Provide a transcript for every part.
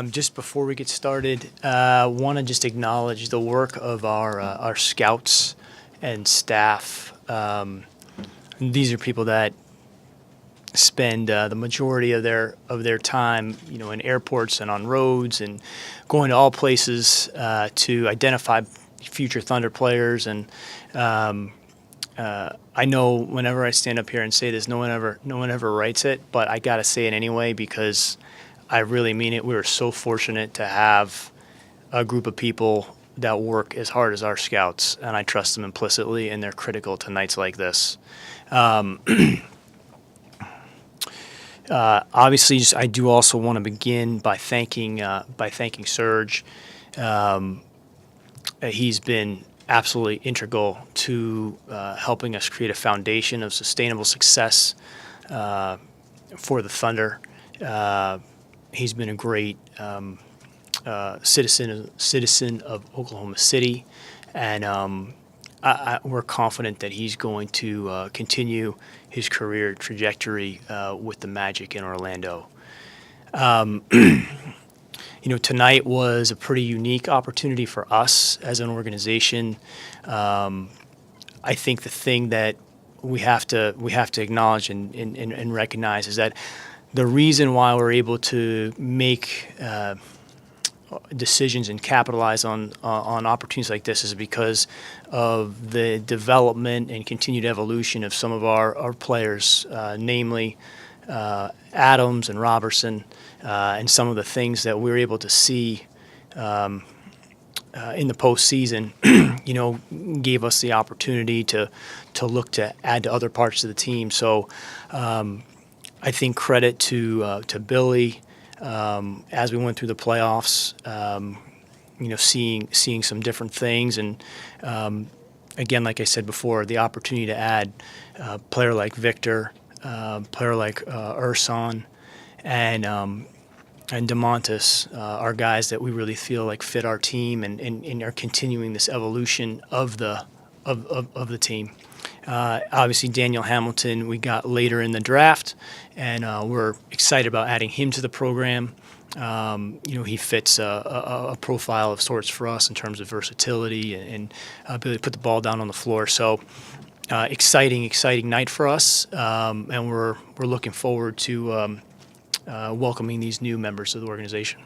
Just before we get started, want to just acknowledge the work of our scouts and staff. These are people that spend the majority of their time, in airports and on roads and going to all places to identify future Thunder players. And I know whenever I stand up here and say this, no one ever writes it, but I gotta say it anyway because I really mean it. We were so fortunate to have a group of people that work as hard as our scouts, and I trust them implicitly, and they're critical to nights like this. Obviously, I do also want to begin by thanking Serge. He's been absolutely integral to helping us create a foundation of sustainable success for the Thunder. He's been a great citizen of Oklahoma City, and we're confident that he's going to continue his career trajectory with the Magic in Orlando. Tonight was a pretty unique opportunity for us as an organization. I think the thing that we have to acknowledge and recognize is that the reason why we're able to make decisions and capitalize on opportunities like this is because of the development and continued evolution of some of our players, namely Adams and Robertson, and some of the things that we were able to see in the postseason, gave us the opportunity to look to add to other parts of the team. So I think credit to Billy as we went through the playoffs, seeing some different things, and again, like I said before, the opportunity to add a player like Victor, player like Urson, and DeMontis are guys that we really feel like fit our team and are continuing this evolution of the team. Obviously, Daniel Hamilton we got later in the draft, and we're excited about adding him to the program. He fits a profile of sorts for us in terms of versatility and ability to put the ball down on the floor. So exciting night for us, and we're looking forward to welcoming these new members of the organization.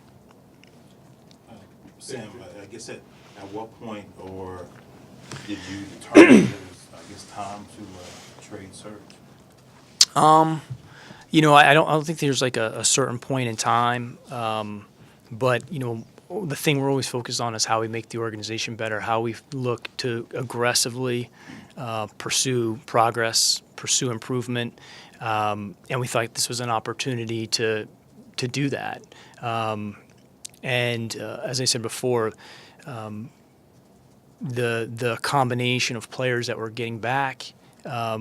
Sam, I guess at what point or did you determine it was, time to trade Serge? I don't think there's like a certain point in time, but the thing we're always focused on is how we make the organization better, how we look to aggressively pursue progress, pursue improvement, and we thought this was an opportunity to do that. And as I said before, the combination of players that we're getting back,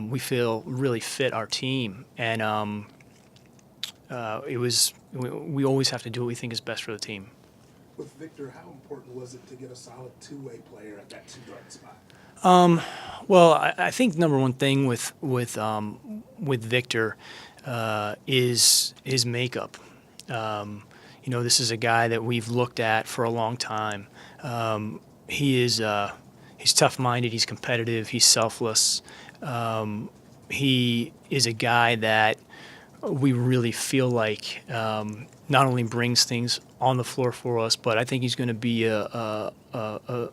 we feel really fit our team, and we always have to do what we think is best for the team. With Victor, how important was it to get a solid two-way player at that two-guard spot? Well, I think number one thing with Victor is his makeup. This is a guy that we've looked at for a long time. He's tough-minded. He's competitive. He's selfless. He is a guy that we really feel like not only brings things on the floor for us, but I think he's going to be a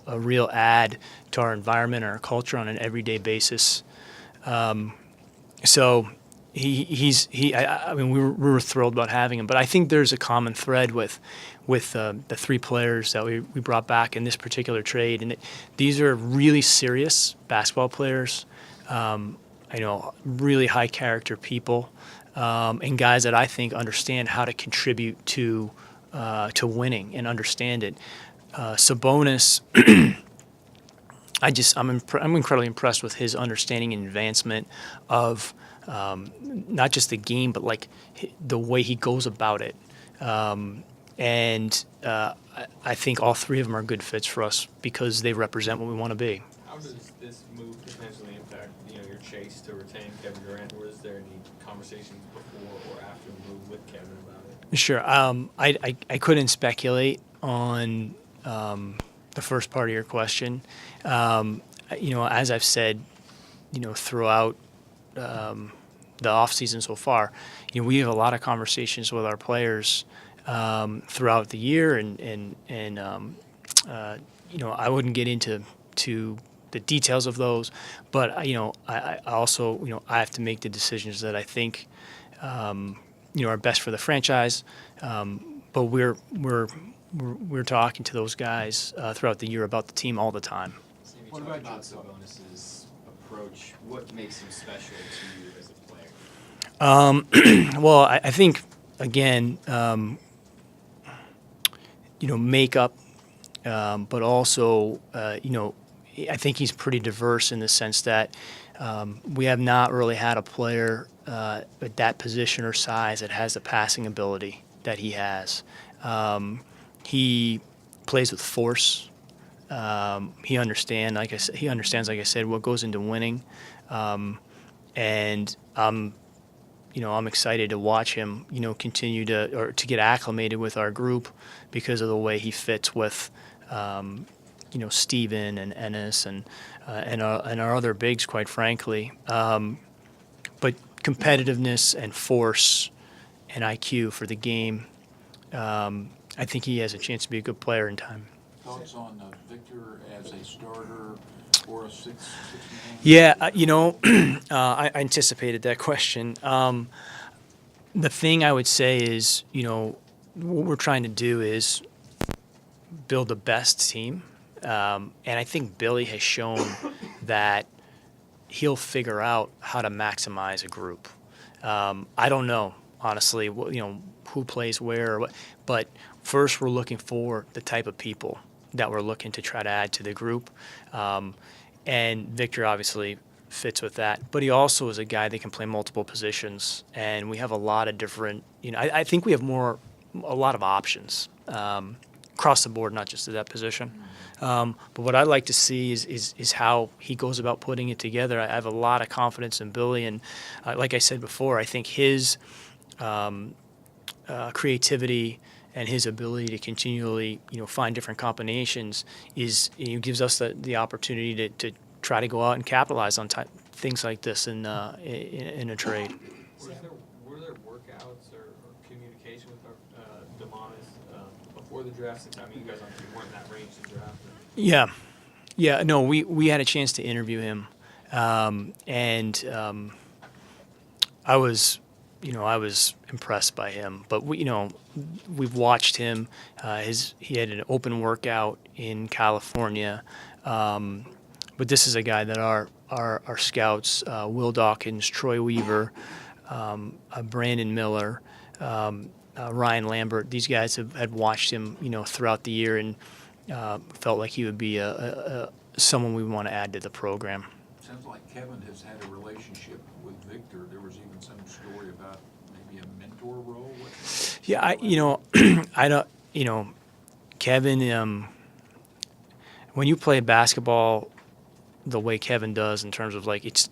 real add to our environment and our culture on an everyday basis. So we were thrilled about having him, but I think there's a common thread with the three players that we brought back in this particular trade, and these are really serious basketball players. Really high character people, and guys that I think understand how to contribute to winning and understand it. Sabonis, I'm incredibly impressed with his understanding and advancement of not just the game, but like the way he goes about it. And I think all three of them are good fits for us because they represent what we want to be. How does this move potentially impact your chase to retain Kevin Durant? Was there any conversations before or after the move with Kevin about it? Sure. I couldn't speculate on the first part of your question. As I've said, throughout the off season so far, we have a lot of conversations with our players throughout the year, and I wouldn't get into the details of those, but I also I have to make the decisions that I think are best for the franchise. But we're talking to those guys throughout the year about the team all the time. Steve, you What talked about about Sabonis' approach. What makes him special to you as a player? Well, I think again, makeup, but also I think he's pretty diverse in the sense that we have not really had a player at that position or size that has the passing ability that he has. He plays with force. He understands, like I said, what goes into winning, and I'm excited to watch him, continue to get acclimated with our group because of the way he fits with, Steven and Ennis and our other bigs, quite frankly. But competitiveness and force and IQ for the game, I think he has a chance to be a good player in time. Thoughts on Victor as a starter or a six man? Yeah, I anticipated that question. The thing I would say is, what we're trying to do is build the best team. And I think Billy has shown that he'll figure out how to maximize a group. I don't know, honestly, who plays where or what, but first we're looking for the type of people that we're looking to try to add to the group. And Victor obviously fits with that, but he also is a guy that can play multiple positions, and we have a lot of different. I think we have a lot of options across the board, not just at that position. But what I'd like to see is how he goes about putting it together. I have a lot of confidence in Billy, and like I said before, I think his creativity and his ability to continually, find different combinations gives us the opportunity to try to go out and capitalize on things like this in a trade. Were there workouts or communication with Demonis before the draft? Since you guys weren't in that range to draft. Yeah. No, we had a chance to interview him, and I was impressed by him. But we've watched him. He had an open workout in California, but this is a guy that our scouts, Will Dawkins, Troy Weaver, Brandon Miller, Ryan Lambert. These guys had watched him, throughout the year, and felt like he would be someone we want to add to the program. Sounds like Kevin has had a relationship with Victor. There was even some story about maybe a mentor role. Yeah, I don't, Kevin, when you play basketball the way Kevin does in terms of it's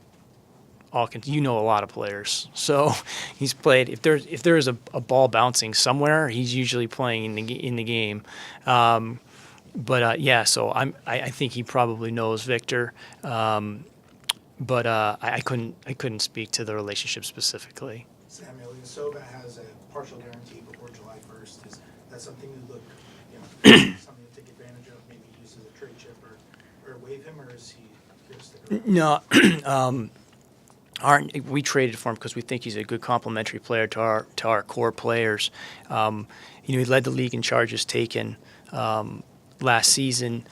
all, a lot of players. So he's played, if there is a ball bouncing somewhere, he's usually playing in the game. So I think he probably knows Victor. But I couldn't speak to the relationship specifically. Samuel, Ilyasova has a partial guarantee before July 1st. Is that something you look, something to take advantage of, maybe use as a trade chip or waive him, or is he here to stick around? No, we traded for him because we think he's a good complementary player to our core players. He led the league in charges taken last season.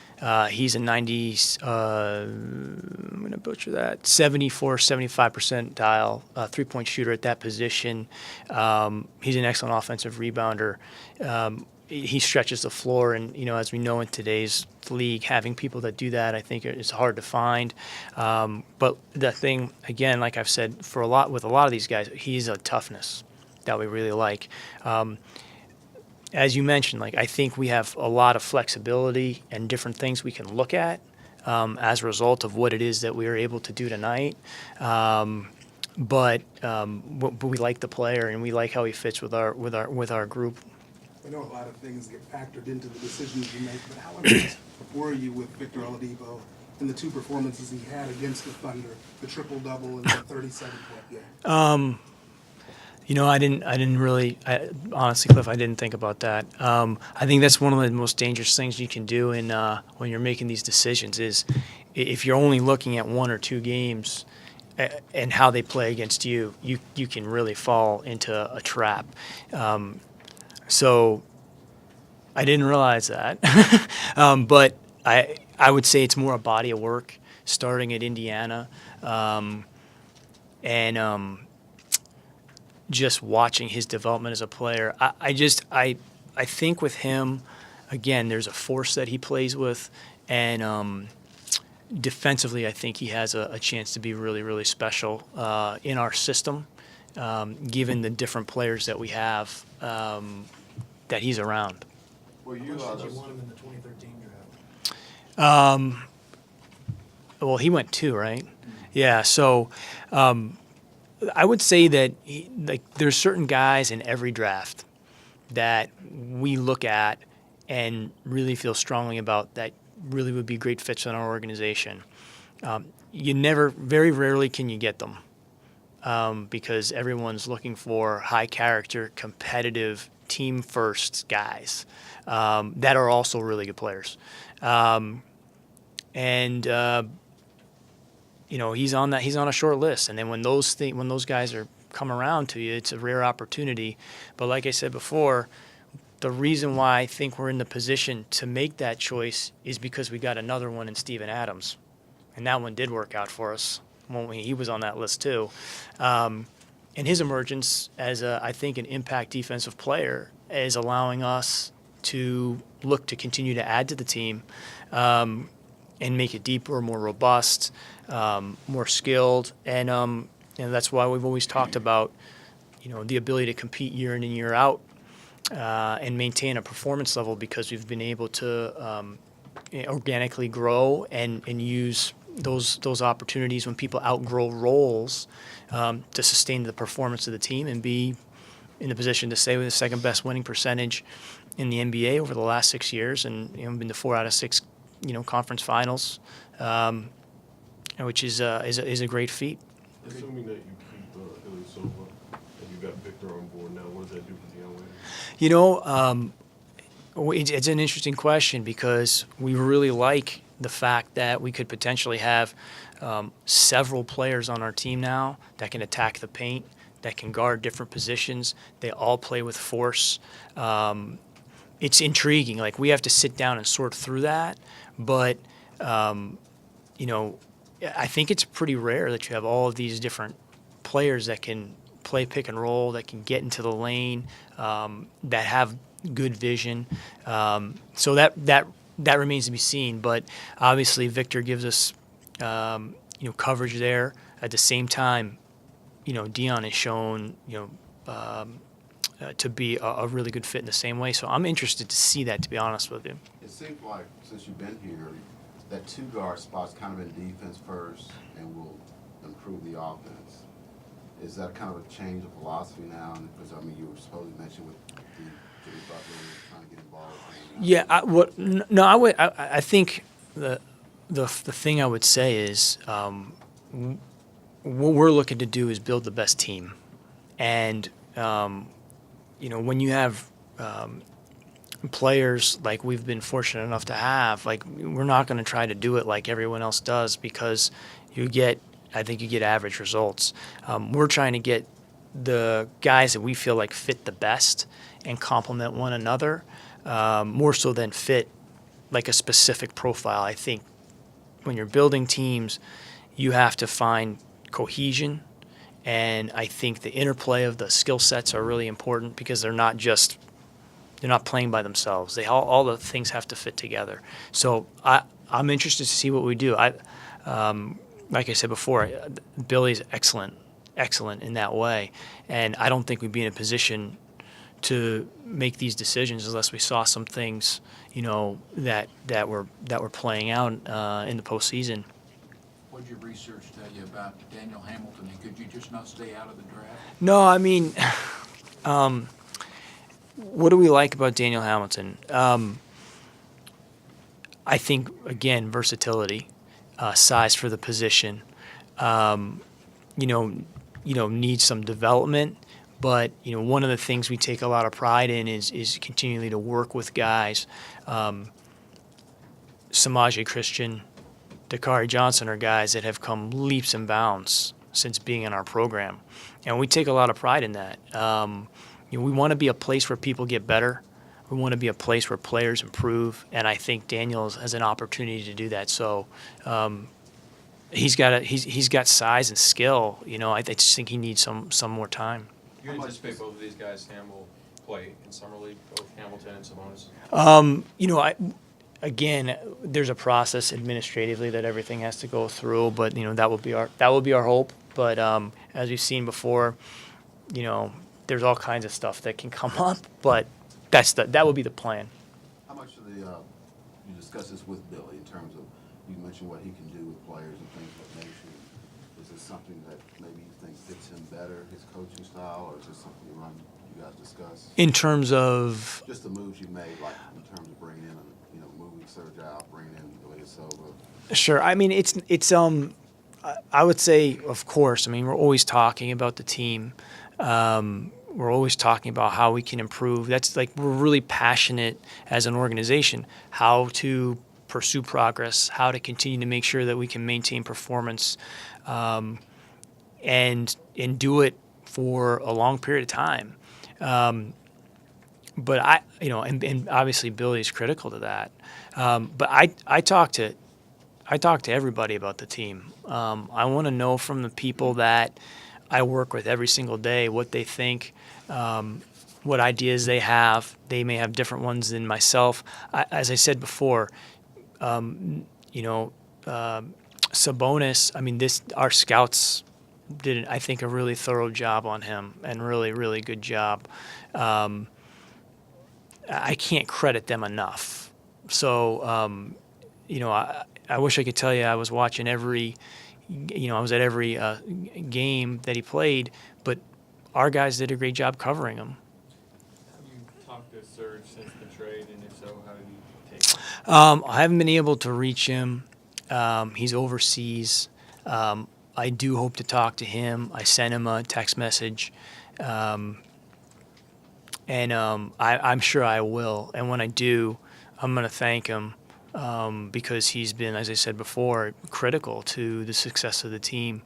He's a 90s, I'm going to butcher that, 74, 75 percentile three-point shooter at that position. He's an excellent offensive rebounder. He stretches the floor, and as we know in today's league, having people that do that, I think, is hard to find. But the thing, again, like I've said, with a lot of these guys, he's a toughness that we really like. As you mentioned, I think we have a lot of flexibility and different things we can look at as a result of what it is that we were able to do tonight. but we like the player and we like how he fits with our group. I know a lot of things get factored into the decisions you make, but how impressed were you with Victor Oladipo in the two performances he had against the Thunder, the triple-double and the 37-point game? Honestly, Cliff, I didn't think about that. I think that's one of the most dangerous things you can do when you're making these decisions is if you're only looking at one or two games and how they play against you, you can really fall into a trap. So I didn't realize that. But I would say it's more a body of work starting at Indiana. And just watching his development as a player, I think with him, again, there's a force that he plays with, and defensively, I think he has a chance to be really, really special in our system, given the different players that we have that he's around. Well, How much did you want him in the 2013 draft? Well, he went 2, right? Yeah, so I would say that there's certain guys in every draft that we look at and really feel strongly about that really would be great fits in our organization. Very rarely can you get them because everyone's looking for high character, competitive, team first guys that are also really good players. He's on a short list, and then when those guys come around to you, it's a rare opportunity. But like I said before, the reason why I think we're in the position to make that choice is because we got another one in Steven Adams, and that one did work out for us when he was on that list too. And his emergence as I think an impact defensive player is allowing us to look to continue to add to the team and make it deeper, more robust, more skilled, and that's why we've always talked about the ability to compete year in and year out and maintain a performance level because we've been able to organically grow and use those opportunities when people outgrow roles to sustain the performance of the team and be in the position to stay with the second best winning percentage in the NBA over the last 6 years, and been to 4 out of 6 conference finals, which is a great feat. Assuming that you keep Ilyasova and you got Victor on board now, what does that do for the young lady? It's an interesting question because we really like the fact that we could potentially have several players on our team now that can attack the paint, that can guard different positions. They all play with force. It's intriguing. Like, we have to sit down and sort through that, but I think it's pretty rare that you have all of these different players that can play pick and roll, that can get into the lane, that have good vision. So that remains to be seen. But obviously, Victor gives us coverage there. At the same time, Dion has shown to be a really good fit in the same way. So I'm interested to see that, to be honest with you. It seems like since you've been here, that two guard spot's kind of been defense first and will improve the offense. Is that kind of a change of philosophy now? Because you were supposed to mention with Jimmy Butler trying to get involved. Yeah, I think the thing I would say is what we're looking to do is build the best team, and when you have players like we've been fortunate enough to have, we're not going to try to do it like everyone else does because I think you get average results. We're trying to get the guys that we feel like fit the best and complement one another more so than fit like a specific profile. I think when you're building teams, you have to find cohesion, and I think the interplay of the skill sets are really important because they're not playing by themselves. All the things have to fit together. So I'm interested to see what we do. Like I said before, Billy's excellent in that way, and I don't think we'd be in a position to make these decisions unless we saw some things, that were playing out in the postseason. What'd your research tell you about Daniel Hamilton, and could you just not stay out of the draft? No, I mean, what do we like about Daniel Hamilton? I think, again, versatility, size for the position. You know, needs some development. But one of the things we take a lot of pride in is continually to work with guys. Samaje Christian, Dakari Johnson are guys that have come leaps and bounds since being in our program, and we take a lot of pride in that. We want to be a place where people get better. We want to be a place where players improve, and I think Daniels has an opportunity to do that. So. He's got size and skill. I just think he needs some more time. You anticipate both of these guys, Ham, will play in summer league, both Hamilton and Sabonis? Again, there's a process administratively that everything has to go through, but that will be our hope. But as we've seen before, there's all kinds of stuff that can come up, but that would be the plan. How much of you discuss this with Billy in terms of, you mentioned what he can do with players and things of that nature. Is this something that maybe you think fits him better, his coaching style, or is this something you guys discuss? In terms of Just the moves you made, like in terms of bringing in, moving Serge out, bringing in Ilya Silva. Sure. I mean, it's I would say, of course. I mean, we're always talking about the team. We're always talking about how we can improve. That's like, we're really passionate as an organization how to pursue progress, how to continue to make sure that we can maintain performance, and do it for a long period of time. But and obviously Billy is critical to that. But I talk to everybody about the team. I want to know from the people that I work with every single day what they think, what ideas they have. They may have different ones than myself. As I said before, Sabonis, I mean, our scouts did, I think, a really thorough job on him, and really, really good job. I can't credit them enough. So, I wish I could tell you I was watching I was at every game that he played, but our guys did a great job covering him. Have you talked to Serge since the trade, and if so, how did you take it? I haven't been able to reach him. He's overseas. I do hope to talk to him. I sent him a text message, and I'm sure I will. And when I do, I'm going to thank him because he's been, as I said before, critical to the success of the team.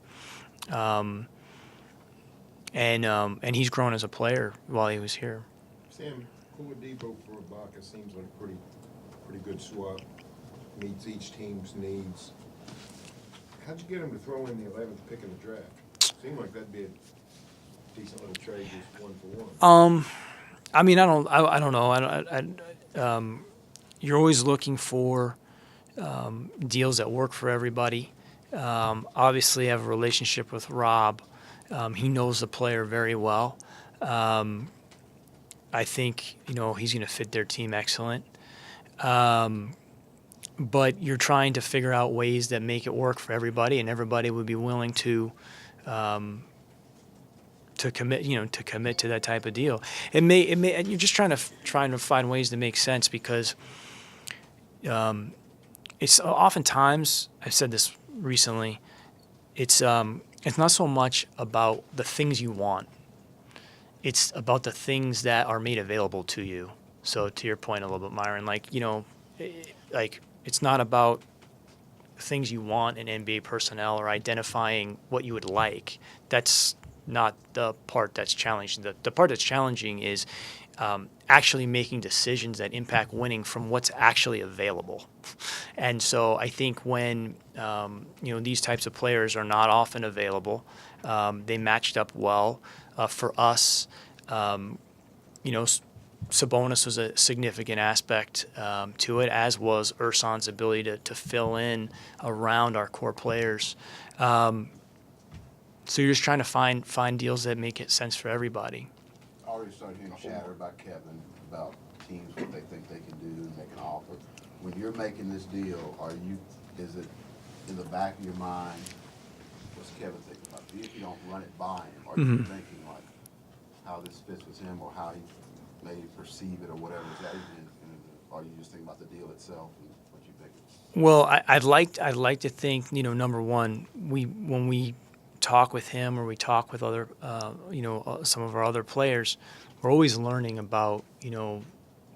And he's grown as a player while he was here. Sam, Oladipo for Ibaka seems like a pretty good swap. Meets each team's needs. How'd you get him to throw in the 11th pick in the draft? Seemed like that'd be a decent little trade, just 1-for-1. I mean, I don't know. You're always looking for deals that work for everybody. Obviously, I have a relationship with Rob. He knows the player very well. I think he's going to fit their team excellent. But you're trying to figure out ways that make it work for everybody, and everybody would be willing to commit to that type of deal. It may you're just trying to find ways to make sense, because it's oftentimes, I've said this recently, it's not so much about the things you want. It's about the things that are made available to you. So to your point a little bit, Myron, it's not about things you want in NBA personnel or identifying what you would like. That's not the part that's challenging. The part that's challenging is actually making decisions that impact winning from what's actually available. And so I think when these types of players are not often available, they matched up well for us. Sabonis was a significant aspect to it, as was Ersan's ability to fill in around our core players. So you're just trying to find deals that make it sense for everybody. I already started hearing chatter about Kevin, about teams, what they think they can do, and make an offer. When you're making this deal, is it in the back of your mind, what's Kevin thinking about it? If you don't run it by him, are you Mhm. thinking like how this fits with him or how he may perceive it or whatever? Is that even, or are you just thinking about the deal itself and what you think? Well, I'd like to think, number one, when we talk with him or we talk with other, some of our other players, we're always learning about,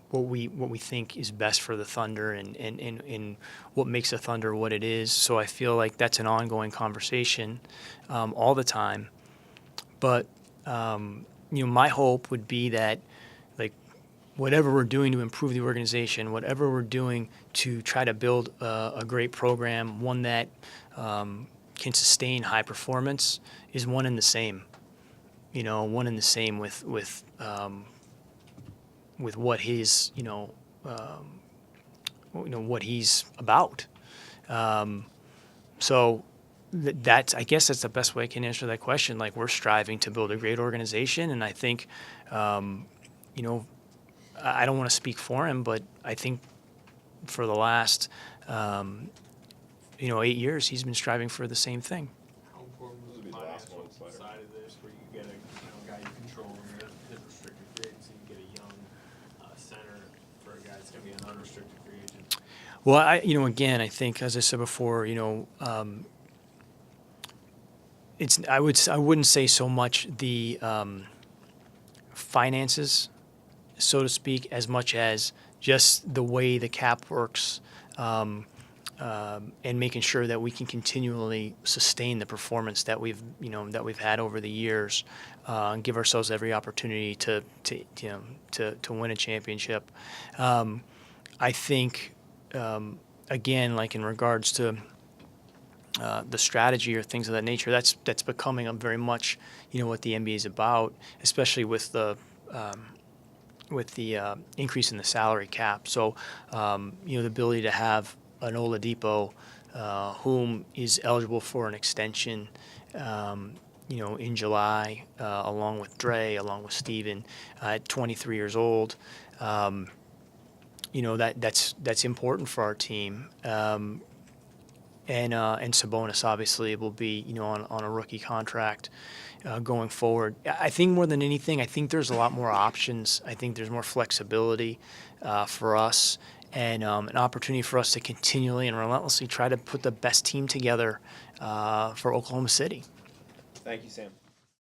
what we think is best for the Thunder and what makes the Thunder what it is. So I feel like that's an ongoing conversation all the time. But my hope would be that, like, whatever we're doing to improve the organization, whatever we're doing to try to build a great program, one that can sustain high performance, is one and the same. One and the same with what his what he's about. So that's, I guess that's the best way I can answer that question. Like, we're striving to build a great organization, and I think I don't want to speak for him, but I think for the last 8 years he's been striving for the same thing. How important was This the will be the last financial one, Slider. side of this, where you get a guy you control and his restricted free agency, you get a young center for a guy that's going to be an unrestricted free agent? Well, again, I think, as I said before, I wouldn't say so much the finances, so to speak, as much as just the way the cap works, and making sure that we can continually sustain the performance that we've had over the years, and give ourselves every opportunity to win a championship. I think, again, like in regards to the strategy or things of that nature, that's becoming very much what the NBA is about, especially with the increase in the salary cap. So the ability to have an Oladipo, whom is eligible for an extension, in July, along with Dre, along with Steven, at 23 years old. That's important for our team. And Sabonis obviously will be on a rookie contract going forward. I think more than anything, I think there's a lot more options. I think there's more flexibility for us, and an opportunity for us to continually and relentlessly try to put the best team together for Oklahoma City. Thank you, Sam.